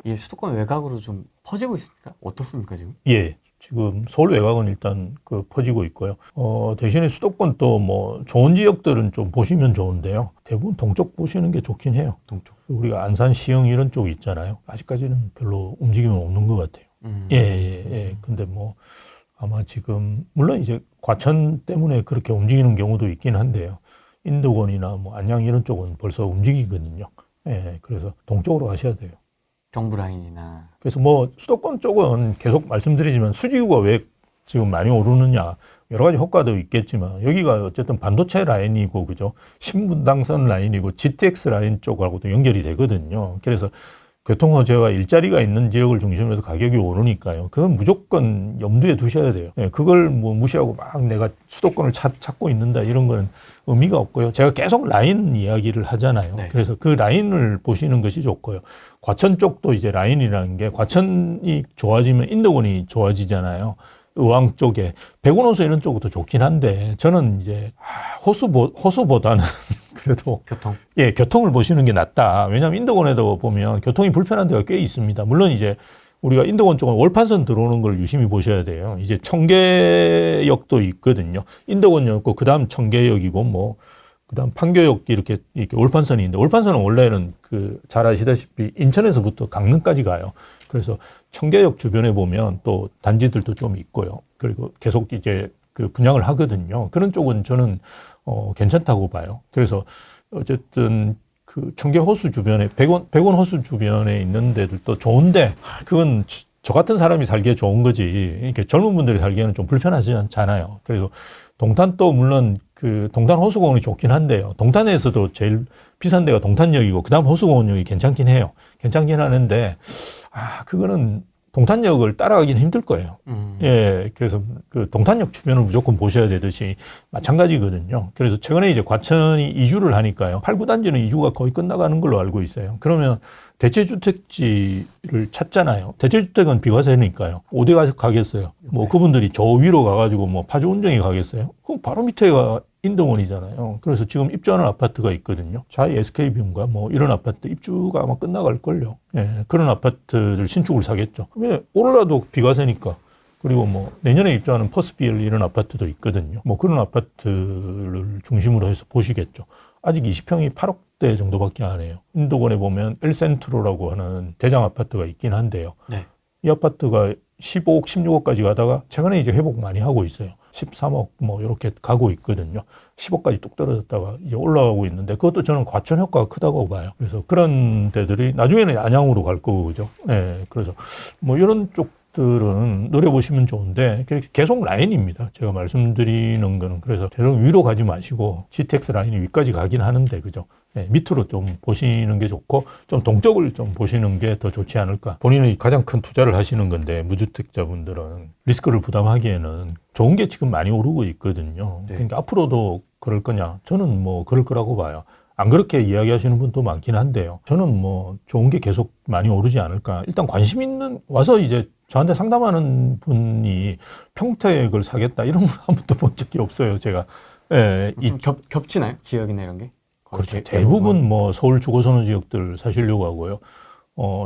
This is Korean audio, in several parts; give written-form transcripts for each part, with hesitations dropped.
이게 수도권 외곽으로 좀 퍼지고 있습니까? 어떻습니까 지금? 예. 지금 서울 외곽은 일단 퍼지고 있고요. 대신에 수도권 또 뭐 좋은 지역들은 좀 보시면 좋은데요. 대부분 동쪽 보시는 게 좋긴 해요. 동쪽. 우리가 안산, 시흥 이런 쪽 있잖아요. 아직까지는 별로 움직임은 없는 것 같아요. 예. 근데 뭐 아마 지금 물론 이제 과천 때문에 그렇게 움직이는 경우도 있긴 한데요. 인도권이나 뭐 안양 이런 쪽은 벌써 움직이거든요. 예. 그래서 동쪽으로 가셔야 돼요. 경부 라인이나. 그래서 뭐 수도권 쪽은 계속 말씀드리지만 수지구가 왜 지금 많이 오르느냐 여러 가지 효과도 있겠지만 여기가 어쨌든 반도체 라인이고 그죠 신분당선 라인이고 GTX 라인 쪽하고도 연결이 되거든요. 그래서 교통 호재와 일자리가 있는 지역을 중심으로 해서 가격이 오르니까요. 그건 무조건 염두에 두셔야 돼요. 예, 그걸 뭐 무시하고 막 내가 수도권을 찾고 있는다 이런 거는 의미가 없고요. 제가 계속 라인 이야기를 하잖아요. 네. 그래서 그 라인을 보시는 것이 좋고요. 과천 쪽도 이제 라인이라는 게 과천이 좋아지면 인도권이 좋아지잖아요. 의왕 쪽에 백운호수 이런 쪽도 좋긴 한데 저는 이제 호수보다는 그래도 교통을 보시는 게 낫다. 왜냐하면 인도권에도 보면 교통이 불편한 데가 꽤 있습니다. 물론 이제 우리가 인도권 쪽은 월판선 들어오는 걸 유심히 보셔야 돼요. 이제 청계역도 있거든요. 인도권역고 그다음 청계역이고 뭐 그다음 판교역 이렇게 월판선이 있는데 월판선은 원래는 잘 아시다시피 인천에서부터 강릉까지 가요. 그래서 청계역 주변에 보면 또 단지들도 좀 있고요. 그리고 계속 이제 분양을 하거든요. 그런 쪽은 저는 괜찮다고 봐요. 그래서 어쨌든 청계 호수 주변에 백원 호수 주변에 있는 데들도 좋은데 그건 저 같은 사람이 살기에 좋은 거지. 이렇게 젊은 분들이 살기에는 좀 불편하지 않잖아요. 그래서 동탄도 물론 동탄 호수공원이 좋긴 한데요. 동탄에서도 제일 비싼 데가 동탄역이고 그다음 호수공원역이 괜찮긴 해요. 괜찮긴 하는데 그거는 동탄역을 따라가기는 힘들 거예요. 예, 그래서 동탄역 주변을 무조건 보셔야 되듯이 마찬가지거든요. 그래서 최근에 이제 과천이 이주를 하니까요. 8, 9단지는 이주가 거의 끝나가는 걸로 알고 있어요. 그러면 대체주택지를 찾잖아요. 대체주택은 비과세니까요. 어디 가겠어요? 뭐 그분들이 저 위로 가가지고 뭐 파주운정에 가겠어요? 그럼 바로 밑에가 인동원이잖아요. 그래서 지금 입주하는 아파트가 있거든요. 자이 SK뷰인가 뭐 이런 아파트 입주가 아마 끝나갈걸요. 예, 그런 아파트를 신축을 사겠죠. 왜 오르라도 비과세니까. 그리고 뭐 내년에 입주하는 퍼스비엘 이런 아파트도 있거든요. 뭐 그런 아파트를 중심으로 해서 보시겠죠. 아직 20평이 8억대 정도밖에 안 해요. 인도권에 보면 엘센트로라고 하는 대장 아파트가 있긴 한데요. 네. 이 아파트가 15억, 16억까지 가다가 최근에 이제 회복 많이 하고 있어요. 13억 뭐 이렇게 가고 있거든요. 10억까지 뚝 떨어졌다가 이제 올라가고 있는데 그것도 저는 과천 효과가 크다고 봐요. 그래서 그런 데들이 나중에는 안양으로 갈 거고 그죠. 네, 그래서 뭐 이런 쪽들은 노려보시면 좋은데 계속 라인입니다. 제가 말씀드리는 거는 그래서 대략 위로 가지 마시고 GTX 라인이 위까지 가긴 하는데 그죠. 네, 밑으로 좀 보시는 게 좋고 좀 동쪽을 좀 보시는 게 더 좋지 않을까. 본인이 가장 큰 투자를 하시는 건데 무주택자분들은 리스크를 부담하기에는 좋은 게 지금 많이 오르고 있거든요. 네. 그러니까 앞으로도 그럴 거냐? 저는 뭐 그럴 거라고 봐요. 안 그렇게 이야기하시는 분도 많긴 한데요. 저는 뭐 좋은 게 계속 많이 오르지 않을까. 일단 관심 있는 와서 이제 저한테 상담하는 분이 평택을 사겠다 이런 분 한 번도 본 적이 없어요. 제가. 예, 좀 겹치나요? 지역이나 이런 게? 그렇죠. 대부분 뭐 서울 주거선호 지역들 사시려고 하고요.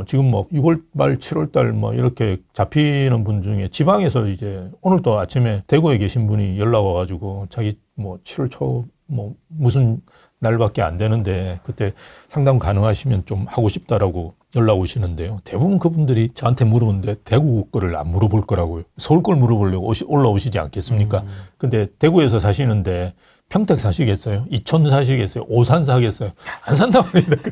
지금 뭐 6월 말 7월 달 뭐 이렇게 잡히는 분 중에 지방에서 이제 오늘도 아침에 대구에 계신 분이 연락 와가지고 자기 뭐 7월 초 뭐 무슨 날밖에 안 되는데 그때 상담 가능하시면 좀 하고 싶다라고 연락 오시는데요. 대부분 그분들이 저한테 물어보는데 대구 거를 안 물어볼 거라고요. 서울 걸 물어보려고 올라오시지 않겠습니까? 근데 대구에서 사시는데 평택 사시겠어요? 이천 사시겠어요? 오산 사겠어요? 안 산단 말입니다.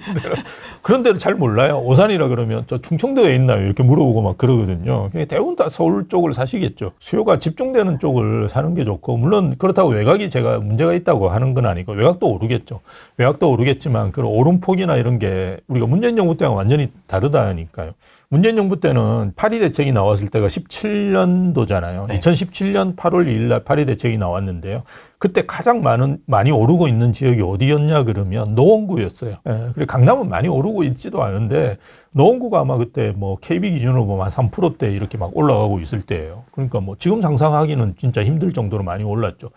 그런 데를 잘 몰라요. 오산이라 그러면 저 충청도에 있나요? 이렇게 물어보고 막 그러거든요. 대부분 다 서울 쪽을 사시겠죠. 수요가 집중되는 쪽을 사는 게 좋고, 물론 그렇다고 외곽이 제가 문제가 있다고 하는 건 아니고, 외곽도 오르겠죠. 외곽도 오르겠지만, 그 오름폭이나 이런 게 우리가 문재인 정부 때랑 완전히 다르다니까요. 문재인 정부 때는 파리 대책이 나왔을 때가 17년도잖아요. 네. 2017년 8월 2일 날 파리 대책이 나왔는데요. 그때 가장 많이 오르고 있는 지역이 어디였냐 그러면 노원구였어요. 예, 그리고 강남은 많이 오르고 있지도 않은데 노원구가 아마 그때 뭐 KB 기준으로 보면 한 3%대 이렇게 막 올라가고 있을 때예요. 그러니까 뭐 지금 상상하기는 진짜 힘들 정도로 많이 올랐죠.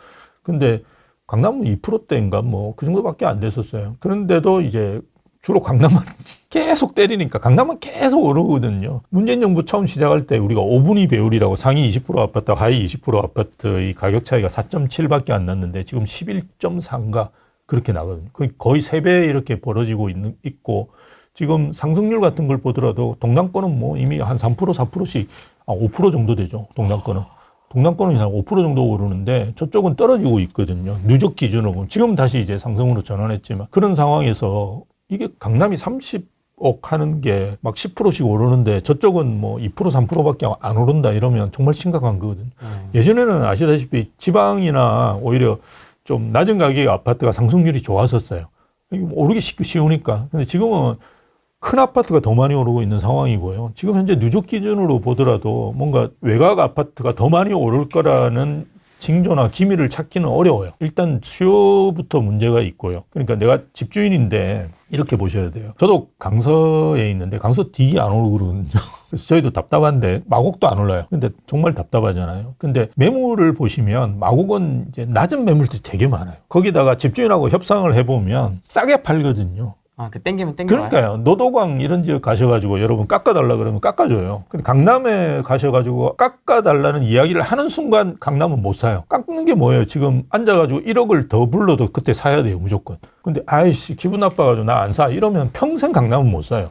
근데 강남은 2%대인가 뭐 그 정도밖에 안 됐었어요. 그런데도 이제 주로 강남만 계속 때리니까 강남만 계속 오르거든요. 문재인 정부 처음 시작할 때 우리가 5분위 배율이라고 상위 20% 아파트, 하위 20% 아파트의 가격 차이가 4.7밖에 안 났는데 지금 11.4인가 그렇게 나거든요. 거의 3배 이렇게 벌어지고 있고 지금 상승률 같은 걸 보더라도 동남권은 뭐 이미 한 3%, 4%씩 5% 정도 되죠. 동남권은. 동남권은 한 5% 정도 오르는데 저쪽은 떨어지고 있거든요. 누적 기준으로 보면. 지금 다시 이제 상승으로 전환했지만 그런 상황에서 이게 강남이 30억 하는 게 막 10%씩 오르는데 저쪽은 뭐 2%, 3%밖에 안 오른다 이러면 정말 심각한 거거든요. 예전에는 아시다시피 지방이나 오히려 좀 낮은 가격의 아파트가 상승률이 좋았었어요. 이게 오르기 쉬우니까. 근데 지금은 큰 아파트가 더 많이 오르고 있는 상황이고요. 지금 현재 누적 기준으로 보더라도 뭔가 외곽 아파트가 더 많이 오를 거라는 징조나 기미를 찾기는 어려워요. 일단 수요부터 문제가 있고요. 그러니까 내가 집주인인데 이렇게 보셔야 돼요. 저도 강서에 있는데 강서 되게 안 오르고 그러거든요. 그래서 저희도 답답한데 마곡도 안 올라요. 근데 정말 답답하잖아요. 근데 매물을 보시면 마곡은 이제 낮은 매물들이 되게 많아요. 거기다가 집주인하고 협상을 해보면 싸게 팔거든요. 그 땡기면 땡겨요. 그러니까요. 노도광 이런 지역 가셔가지고 여러분 깎아달라 그러면 깎아줘요. 근데 강남에 가셔가지고 깎아달라는 이야기를 하는 순간 강남은 못 사요. 깎는 게 뭐예요? 지금 앉아가지고 1억을 더 불러도 그때 사야 돼요. 무조건. 근데 아이씨 기분 나빠가지고 나 안 사. 이러면 평생 강남은 못 사요.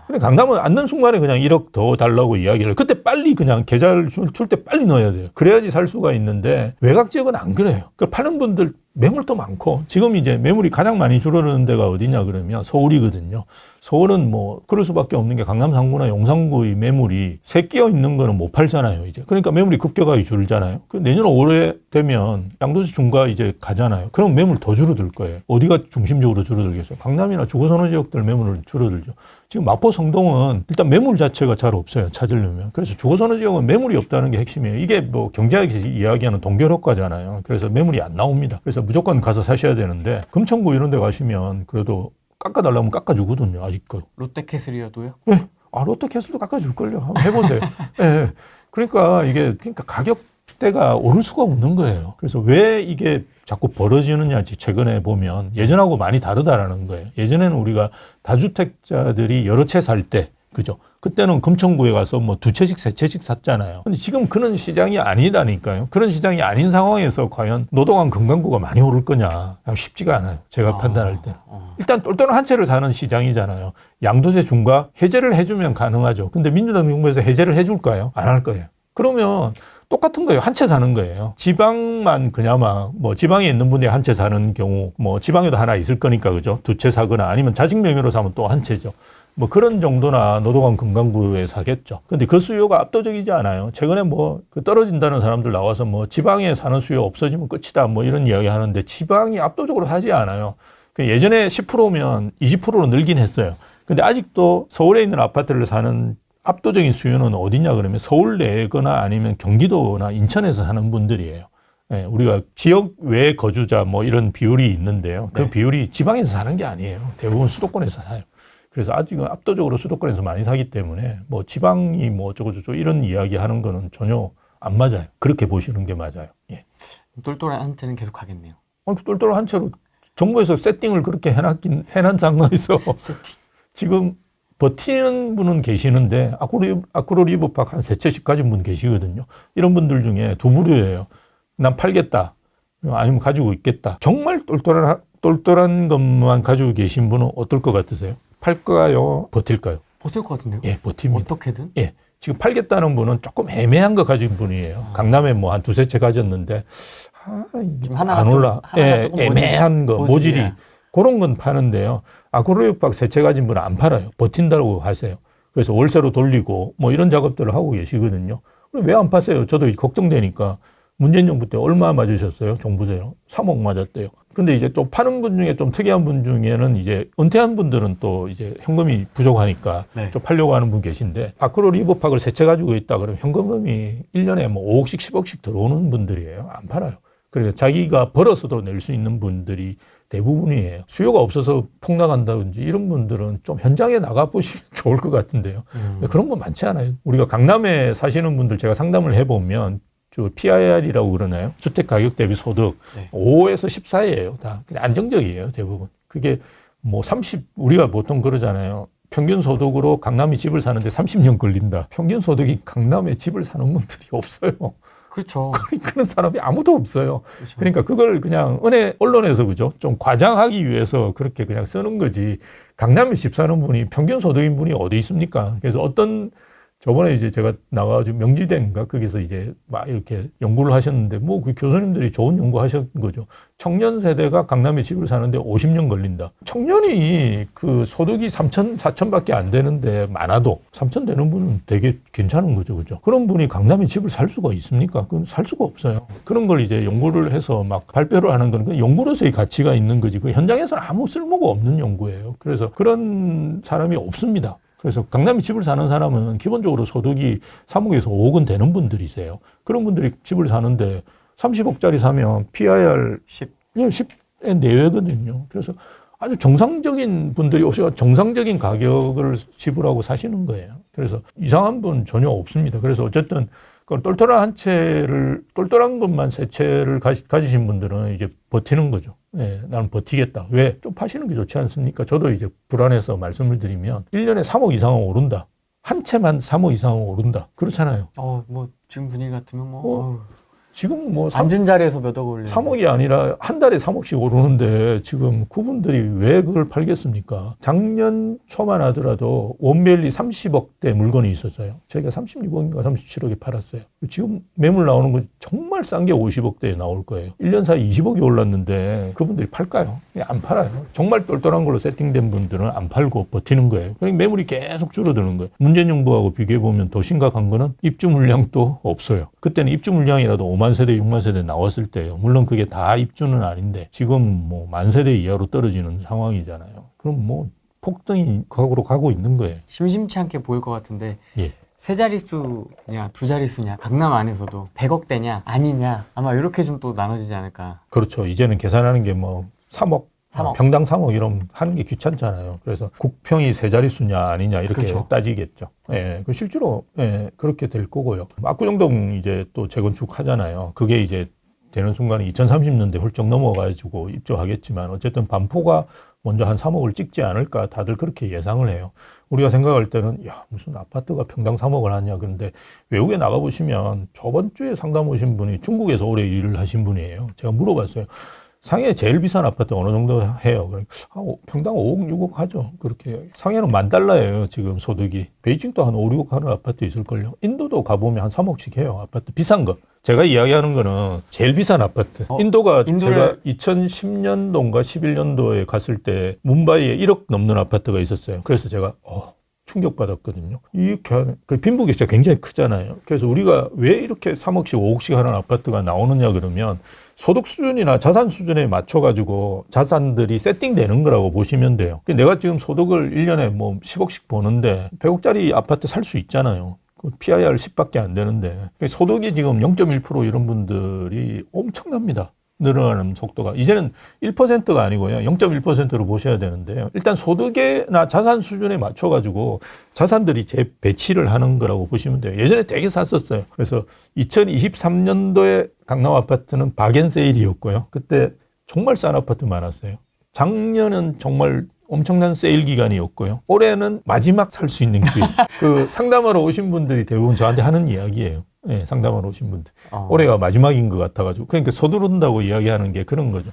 근데 강남은 앉는 순간에 그냥 1억 더 달라고 이야기를 그때 빨리 그냥 계좌를 줄 때 빨리 넣어야 돼요. 그래야지 살 수가 있는데 외곽 지역은 안 그래요. 그 파는 분들 매물도 많고 지금 이제 매물이 가장 많이 줄어드는 데가 어디냐 그러면 서울이거든요. 서울은 뭐 그럴 수밖에 없는 게 강남 3구나 용산구의 매물이 새 끼어 있는 거는 못 팔잖아요. 이제 그러니까 매물이 급격하게 줄잖아요. 내년 올해 되면 양도세 중과 이제 가잖아요. 그럼 매물 더 줄어들 거예요. 어디가 중심적으로 줄어들겠어요? 강남이나 주거선호 지역들 매물을 줄어들죠. 지금 마포 성동은 일단 매물 자체가 잘 없어요. 찾으려면. 그래서 주거선호 지역은 매물이 없다는 게 핵심이에요. 이게 뭐 경제학에서 이야기하는 동결효과잖아요. 그래서 매물이 안 나옵니다. 그래서 무조건 가서 사셔야 되는데 금천구 이런 데 가시면 그래도 깎아달라면 깎아주거든요. 아직도. 롯데캐슬이어도요? 네. 롯데캐슬도 깎아줄걸요. 한번 해보세요. 네. 그러니까 가격대가 오를 수가 없는 거예요. 그래서 왜 이게 자꾸 벌어지느냐 최근에 보면 예전하고 많이 다르다라는 거예요. 예전에는 우리가 다주택자들이 여러 채 살 때, 그죠? 그때는 금천구에 가서 뭐 2채씩, 3채씩 샀잖아요. 근데 지금 그런 시장이 아니라니까요. 그런 시장이 아닌 상황에서 과연 노동한 금강구가 많이 오를 거냐. 쉽지가 않아요. 제가 판단할 때는. 일단 똘똘한 한 채를 사는 시장이잖아요. 양도세 중과 해제를 해주면 가능하죠. 근데 민주당 정부에서 해제를 해줄까요? 안 할 거예요. 그러면 똑같은 거예요. 한 채 사는 거예요. 지방만 그나마 뭐 지방에 있는 분이 한 채 사는 경우 뭐 지방에도 하나 있을 거니까 그죠? 2채 사거나 아니면 자식 명의로 사면 또 한 채죠. 뭐 그런 정도나 노동한 금강구에 사겠죠. 근데 그 수요가 압도적이지 않아요. 최근에 뭐 그 떨어진다는 사람들 나와서 뭐 지방에 사는 수요 없어지면 끝이다 뭐 이런 이야기 하는데 지방이 압도적으로 하지 않아요. 예전에 10%면 20%로 늘긴 했어요. 근데 아직도 서울에 있는 아파트를 사는 압도적인 수요는 어디냐 그러면 서울 내거나 아니면 경기도나 인천에서 사는 분들이에요. 네, 우리가 지역 외 거주자 뭐 이런 비율이 있는데요. 그 비율이 지방에서 사는 게 아니에요. 대부분 수도권에서 사요. 그래서 아직은 압도적으로 수도권에서 많이 사기 때문에 뭐 지방이 뭐 어쩌고저쩌고 이런 이야기 하는 거는 전혀 안 맞아요. 그렇게 보시는 게 맞아요. 예. 똘똘한 한 채는 계속 가겠네요. 똘똘한 한 채로 정부에서 세팅을 그렇게 해놓은 상황에서 지금 버티는 분은 계시는데 아쿠로 리버팍 한 3채씩 가진 분 계시거든요. 이런 분들 중에 두 부류예요. 난 팔겠다. 아니면 가지고 있겠다. 정말 똘똘한 것만 가지고 계신 분은 어떨 것 같으세요? 팔까요? 버틸까요? 버틸 것 같은데요? 예, 버팁니다. 어떻게든? 예. 지금 팔겠다는 분은 조금 애매한 거 가진 분이에요. 강남에 뭐 한 2-3채 가졌는데 안 올라. 예, 애매한 거, 모질이. 그런 건 파는데요. 아쿠로리박 3채 가진 분은 안 팔아요. 버틴다고 하세요. 그래서 월세로 돌리고 뭐 이런 작업들을 하고 계시거든요. 왜 안 파세요? 저도 걱정되니까. 문재인 정부 때 얼마 맞으셨어요? 종부세로? 3억 맞았대요. 근데 이제 또 파는 분 중에 좀 특이한 분 중에는 이제 은퇴한 분들은 또 이제 현금이 부족하니까 좀 팔려고 하는 분 계신데 아쿠로 리버팍을 3채 가지고 있다 그러면 현금이 1년에 뭐 5억씩 10억씩 들어오는 분들이에요. 안 팔아요. 그러니까 자기가 벌어서도 낼 수 있는 분들이 대부분이에요. 수요가 없어서 폭락한다든지 이런 분들은 좀 현장에 나가보시면 좋을 것 같은데요. 그런 분 많지 않아요. 우리가 강남에 사시는 분들 제가 상담을 해보면 PIR이라고 그러나요? 주택 가격 대비 소득 5에서 10 사이예요. 다 그냥 안정적이에요. 대부분. 그게 뭐 30, 우리가 보통 그러잖아요. 평균 소득으로 강남에 집을 사는데 30년 걸린다. 평균 소득이 강남에 집을 사는 분들이 없어요. 그렇죠. 그런 사람이 아무도 없어요. 그렇죠. 그러니까 그걸 그냥 언론에서 그죠? 좀 과장하기 위해서 그렇게 그냥 쓰는 거지. 강남에 집 사는 분이 평균 소득인 분이 어디 있습니까? 그래서 어떤 저번에 이제 제가 나가가지고 명지대인가 거기서 이제 막 이렇게 연구를 하셨는데 뭐 그 교수님들이 좋은 연구 하신 거죠. 청년 세대가 강남에 집을 사는데 50년 걸린다. 청년이 그 소득이 3천, 4천밖에 안 되는데 많아도 3천 되는 분은 되게 괜찮은 거죠. 그죠? 그런 분이 강남에 집을 살 수가 있습니까? 그건 살 수가 없어요. 그런 걸 이제 연구를 해서 막 발표를 하는 건 그 연구로서의 가치가 있는 거지. 그 현장에서는 아무 쓸모가 없는 연구예요. 그래서 그런 사람이 없습니다. 그래서 강남에 집을 사는 사람은 기본적으로 소득이 3억에서 5억은 되는 분들이세요. 그런 분들이 집을 사는데 30억짜리 사면 PIR 10의 내외거든요. 그래서 아주 정상적인 분들이 오셔서 정상적인 가격을 지불하고 사시는 거예요. 그래서 이상한 분 전혀 없습니다. 그래서 어쨌든 똘똘한 것만 세 채를 가지신 분들은 이제 버티는 거죠. 예, 나는 버티겠다. 왜? 좀 파시는 게 좋지 않습니까? 저도 이제 불안해서 말씀을 드리면 1년에 3억 이상은 오른다. 한 채만 3억 이상은 오른다. 그렇잖아요. 뭐 지금 분위기 같으면 뭐 지금 뭐 앉은 자리에서 몇 억 올리는 3억이 아니라 한 달에 3억씩 오르는데 지금 그분들이 왜 그걸 팔겠습니까? 작년 초만 하더라도 원밸리 30억대 물건이 있었어요. 저희가 36억인가 37억에 팔았어요. 지금 매물 나오는 거 정말 싼 게 50억대에 나올 거예요. 1년 사이 20억이 올랐는데 그분들이 팔까요? 안 팔아요. 정말 똘똘한 걸로 세팅된 분들은 안 팔고 버티는 거예요. 그러니까 매물이 계속 줄어드는 거예요. 문재인 정부하고 비교해보면 더 심각한 거는 입주 물량도 없어요. 그때는 입주 물량이라도 5만 세대, 6만 세대 나왔을 때예요. 물론 그게 다 입주는 아닌데 지금 뭐 만 세대 이하로 떨어지는 상황이잖아요. 그럼 뭐 폭등이 각으로 가고 있는 거예요. 심심치 않게 보일 것 같은데 예. 세 자릿수냐 두 자릿수냐 강남 안에서도 100억대냐 아니냐 아마 이렇게 좀 또 나눠지지 않을까. 그렇죠. 이제는 계산하는 게 뭐 3억, 3억. 평당 3억 이러면 하는 게 귀찮잖아요. 그래서 국평이 세 자릿수냐 아니냐 이렇게 그렇죠. 따지겠죠. 예, 그 실제로 그렇게 될 거고요. 압구정동 이제 또 재건축 하잖아요. 그게 이제 되는 순간에 2030년대 훌쩍 넘어가지고 입주하겠지만 어쨌든 반포가 먼저 한 3억을 찍지 않을까 다들 그렇게 예상을 해요. 우리가 생각할 때는 야 무슨 아파트가 평당 3억을 하냐. 그런데 외국에 나가보시면 저번 주에 상담 오신 분이 중국에서 오래 일을 하신 분이에요. 제가 물어봤어요. 상해 제일 비싼 아파트 어느 정도 해요? 그러니까 평당 5억, 6억 하죠. 그렇게. 상해는 $10,000예요, 지금 소득이. 베이징도 한 5, 6억 하는 아파트 있을걸요. 인도도 가보면 한 3억씩 해요, 아파트. 비싼 거. 제가 이야기하는 거는 제일 비싼 아파트. 제가 2010년도인가 11년도에 갔을 때 뭄바이에 1억 넘는 아파트가 있었어요. 그래서 제가 충격받았거든요. 그 빈부격차 진짜 굉장히 크잖아요. 그래서 우리가 왜 이렇게 3억씩, 5억씩 하는 아파트가 나오느냐 그러면 소득 수준이나 자산 수준에 맞춰가지고 자산들이 세팅되는 거라고 보시면 돼요. 내가 지금 소득을 1년에 뭐 10억씩 버는데 100억짜리 아파트 살 수 있잖아요. PIR 10밖에 안 되는데. 소득이 지금 0.1% 이런 분들이 엄청납니다. 늘어나는 속도가. 이제는 1%가 아니고요. 0.1%로 보셔야 되는데요. 일단 소득이나 자산 수준에 맞춰가지고 자산들이 재배치를 하는 거라고 보시면 돼요. 예전에 되게 샀었어요. 그래서 2023년도에 강남 아파트는 박앤세일이었고요. 그때 정말 싼 아파트 많았어요. 작년은 정말 엄청난 세일 기간이었고요. 올해는 마지막 살 수 있는 기회. 그 상담하러 오신 분들이 대부분 저한테 하는 이야기예요. 네, 상담하러 오신 분들. 올해가 마지막인 것 같아가지고. 그러니까 서두른다고 이야기하는 게 그런 거죠.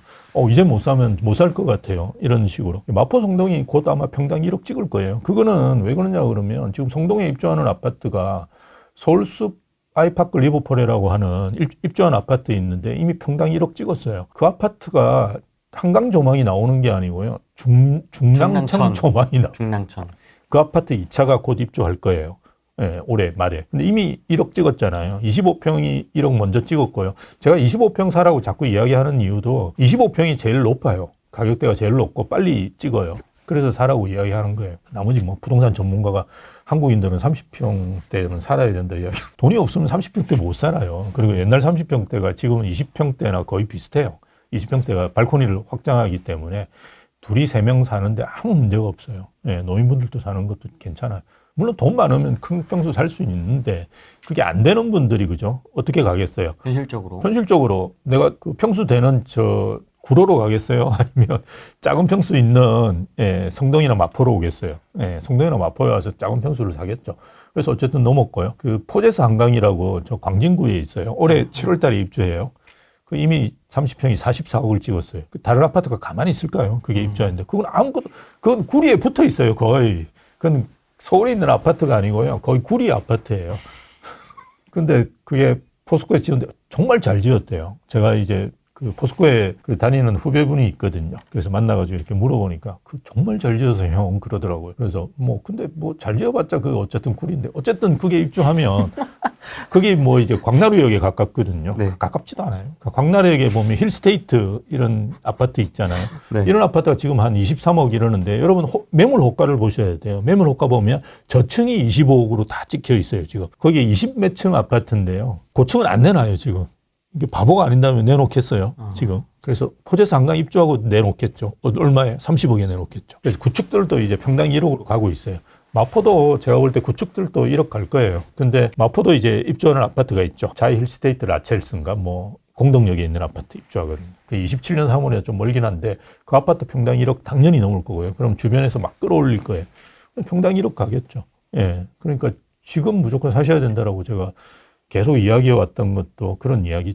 이제 못 사면 못 살 것 같아요. 이런 식으로. 마포 성동이 곧 아마 평당 1억 찍을 거예요. 그거는 왜 그러냐 그러면 지금 성동에 입주하는 아파트가 서울숲 아이파크 리버포레라고 하는 입주한 아파트 있는데 이미 평당 1억 찍었어요. 그 아파트가 한강 조망이 나오는 게 아니고요. 중랑천 조망이 나와요. 중랑천. 그 아파트 2차가 곧 입주할 거예요. 네, 올해 말에. 근데 이미 1억 찍었잖아요. 25평이 1억 먼저 찍었고요. 제가 25평 사라고 자꾸 이야기하는 이유도 25평이 제일 높아요. 가격대가 제일 높고 빨리 찍어요. 그래서 사라고 이야기하는 거예요. 나머지 뭐 부동산 전문가가 한국인들은 30평대는 살아야 된다 이야기. 돈이 없으면 30평대 못 살아요. 그리고 옛날 30평대가 지금은 20평대나 거의 비슷해요. 20평대가 발코니를 확장하기 때문에 둘이 3명 사는데 아무 문제가 없어요. 네, 노인분들도 사는 것도 괜찮아요. 물론 돈 많으면 큰 평수 살 수 있는데 그게 안 되는 분들이 그죠? 어떻게 가겠어요? 현실적으로. 현실적으로 내가 그 평수 되는 구로로 가겠어요? 아니면 작은 평수 있는 성동이나 마포로 오겠어요? 성동이나 마포에 와서 작은 평수를 사겠죠. 그래서 어쨌든 넘었고요. 그 포제스 한강이라고 저 광진구에 있어요. 올해 7월 달에 입주해요. 그 이미 30평이 44억을 찍었어요. 그 다른 아파트가 가만히 있을까요? 그게 입주하는데. 그건 아무것도, 그건 구리에 붙어 있어요, 거의. 그건 서울에 있는 아파트가 아니고요. 거의 구리 아파트예요. 근데 그게 포스코에 지었는데 정말 잘 지었대요. 제가 이제 그 포스코에 그 다니는 후배분이 있거든요. 그래서 만나가지고 이렇게 물어보니까 그 정말 잘 지어서 형 그러더라고요. 그래서 뭐 근데 뭐 잘 지어봤자 그 어쨌든 구리인데 어쨌든 그게 입주하면 그게 뭐 이제 광나루역에 가깝거든요. 네. 가깝지도 않아요. 그러니까 광나루역에 보면 힐스테이트 이런 아파트 있잖아요. 네. 이런 아파트가 지금 한 23억 이러는데 여러분 매물 호가를 보셔야 돼요. 매물 호가 보면 저층이 25억으로 다 찍혀 있어요. 지금 거기에 20몇 층 아파트인데요. 고층은 안 내놔요 지금. 이게 바보가 아닌다면 내놓겠어요, 지금. 그래서 포제스 한강 입주하고 내놓겠죠. 얼마에? 30억에 내놓겠죠. 그래서 구축들도 이제 평당 1억으로 가고 있어요. 마포도 제가 볼 때 구축들도 1억 갈 거예요. 근데 마포도 이제 입주하는 아파트가 있죠. 자이 힐스테이트 라첼스인가 뭐 공동역에 있는 아파트 입주하거든요. 그 27년 3월에 좀 멀긴 한데 그 아파트 평당 1억 당연히 넘을 거고요. 그럼 주변에서 막 끌어올릴 거예요. 평당 1억 가겠죠. 예. 그러니까 지금 무조건 사셔야 된다라고 제가 계속 이야기해 왔던 것도 그런 이야기